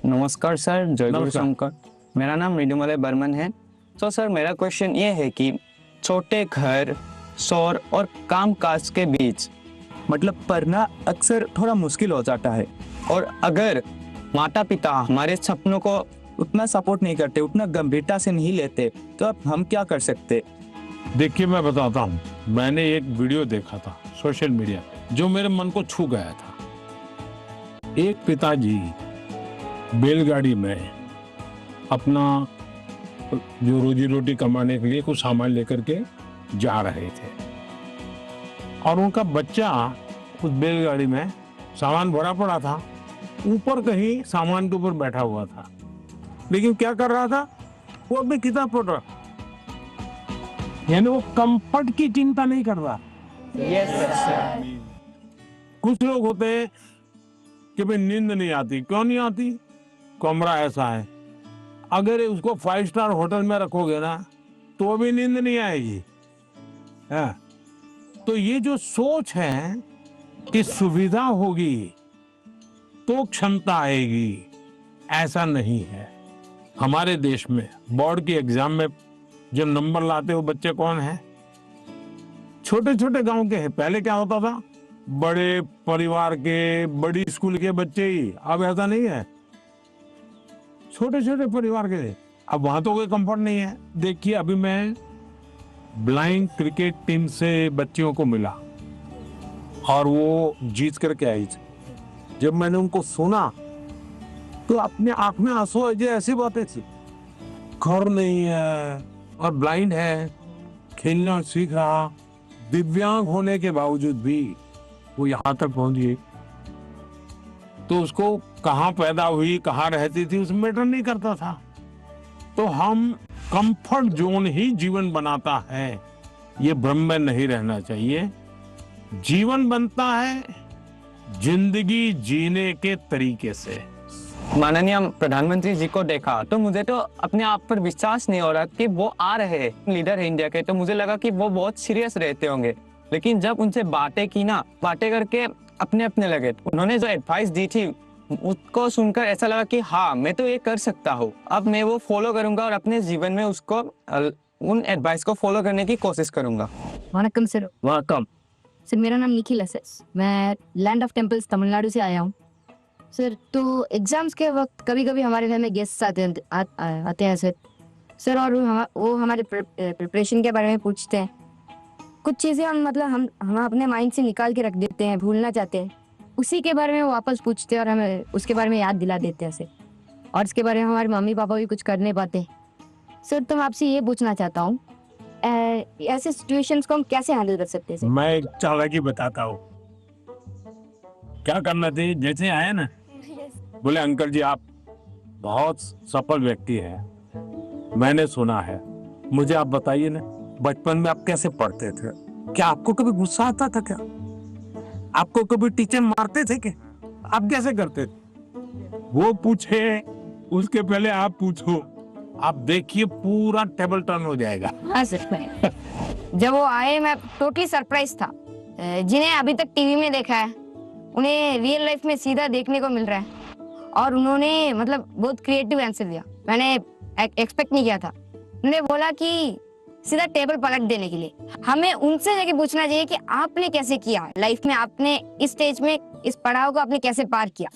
नमस्कार सर, जय गुरु नमस्कार। शंकर। मेरा नाम मृदुमलय बर्मन है। तो सर मेरा क्वेश्चन ये है कि छोटे घर, शोर और कामकाज के बीच मतलब पढ़ना अक्सर थोड़ा मुश्किल हो जाता है। और अगर माता पिता हमारे सपनों को उतना सपोर्ट नहीं करते, उतना गंभीरता से नहीं लेते, तो अब हम क्या कर सकते? देखिए मैं बताता हूँ, मैंने एक वीडियो देखा था सोशल मीडिया पे जो मेरे मन को छू गया था। एक पिताजी बैलगाड़ी में अपना जो रोजी रोटी कमाने के लिए कुछ सामान लेकर के जा रहे थे और उनका बच्चा उस बैलगाड़ी में सामान भरा पड़ा था, ऊपर कहीं सामान के ऊपर बैठा हुआ था, लेकिन क्या कर रहा था? वो अपनी किताब पढ़ रहा, यानी वो कंफर्ट की चिंता नहीं कर रहा। Yes sir. कुछ लोग होते हैं कि भाई नींद नहीं आती। क्यों नहीं आती? कमरा ऐसा है, अगर उसको 5 स्टार होटल में रखोगे ना तो भी नींद नहीं आएगी। हाँ। तो ये जो सोच है कि सुविधा होगी तो क्षमता आएगी, ऐसा नहीं है। हमारे देश में बोर्ड की एग्जाम में जो नंबर लाते हो बच्चे कौन है? छोटे छोटे गांव के हैं। पहले क्या होता था? बड़े परिवार के, बड़ी स्कूल के बच्चे ही। अब ऐसा नहीं है, छोटे छोटे परिवार के। अब वहां तो कोई कंफर्ट नहीं है। देखिए अभी मैं ब्लाइंड क्रिकेट टीम से बच्चियों को मिला और वो जीत करके आई थी। जब मैंने उनको सुना तो अपने आंख में आंसू आ गए। ऐसी बातें थी, घर नहीं है और ब्लाइंड है, खेलना सीख रहा, दिव्यांग होने के बावजूद भी वो यहाँ तक पहुंची। तो उसको कहाँ पैदा हुई, कहाँ रहती थी, उसमें मैटर नहीं करता था। तो हम कंफर्ट जोन ही जीवन बनाता है, ये भ्रम में नहीं रहना चाहिए। जीवन बनता है जिंदगी जीने के तरीके से। माननीय प्रधानमंत्री जी को देखा तो मुझे तो अपने आप पर विश्वास नहीं हो रहा कि वो आ रहे हैं लीडर है इंडिया के। तो मुझे लगा कि वो बहुत सीरियस रहते होंगे, लेकिन जब उनसे बातें की ना, बातें करके अपने अपने लगे। उन्होंने जो एडवाइस दी थी उसको सुनकर ऐसा लगा कि हाँ मैं तो ये कर सकता हूँ। अब मैं वो फॉलो करूंगा और अपने जीवन में उसको उन एडवाइस को फॉलो करने की कोशिश करूंगा। वनकम सर। वेलकम सर मेरा नाम निखिल है सर। मैं लैंड ऑफ टेम्पल्स तमिलनाडु से आया हूँ सर। तो एग्जाम्स के वक्त कभी कभी हमारे घर में गेस्ट आते हैं सर और वो हमारे प्रिपरेशन के बारे में पूछते हैं। कुछ चीज़ें हम अपने माइंड से निकाल के रख देते हैं, भूलना चाहते हैं, उसी के बारे में वो वापस पूछते हैं और हमें उसके बारे में याद दिला देते हैं सर। और इसके बारे में हमारे मम्मी पापा भी कुछ कर नहीं पाते सर। तो मैं आपसे ये पूछना चाहता हूँ, ऐसे सिचुएशंस को हम कैसे हैंडल कर सकते हैं सर? मैं एक चालाकी बताता हूँ। क्या करना चाहिए? जैसे आए ना, बोले अंकल जी आप बहुत सफल व्यक्ति है, मैंने सुना है, मुझे आप बताइए ना, बचपन में आप कैसे पढ़ते थे? क्या आपको कभी गुस्सा आता था? क्या आपको कभी टीचर मारते थे? क्या आप कैसे करते थे? वो पूछे उसके पहले आप पूछो, आप देखिए पूरा टेबल टर्न हो जाएगा। हाँ सर। जब वो आए मैं टोटली सरप्राइज था। जिन्हें अभी तक टीवी में देखा है उन्हें रियल लाइफ में सीधा देखने को मिल रहा है। और उन्होंने बहुत क्रिएटिव आंसर दिया, मैंने एक्सपेक्ट नहीं किया था। उन्होंने बोला कि सीधा टेबल पलट देने के लिए। हमें उनसे जाके पूछना चाहिए कि आपने कैसे किया लाइफ में, आपने इस स्टेज में इस पड़ाव को आपने कैसे पार किया।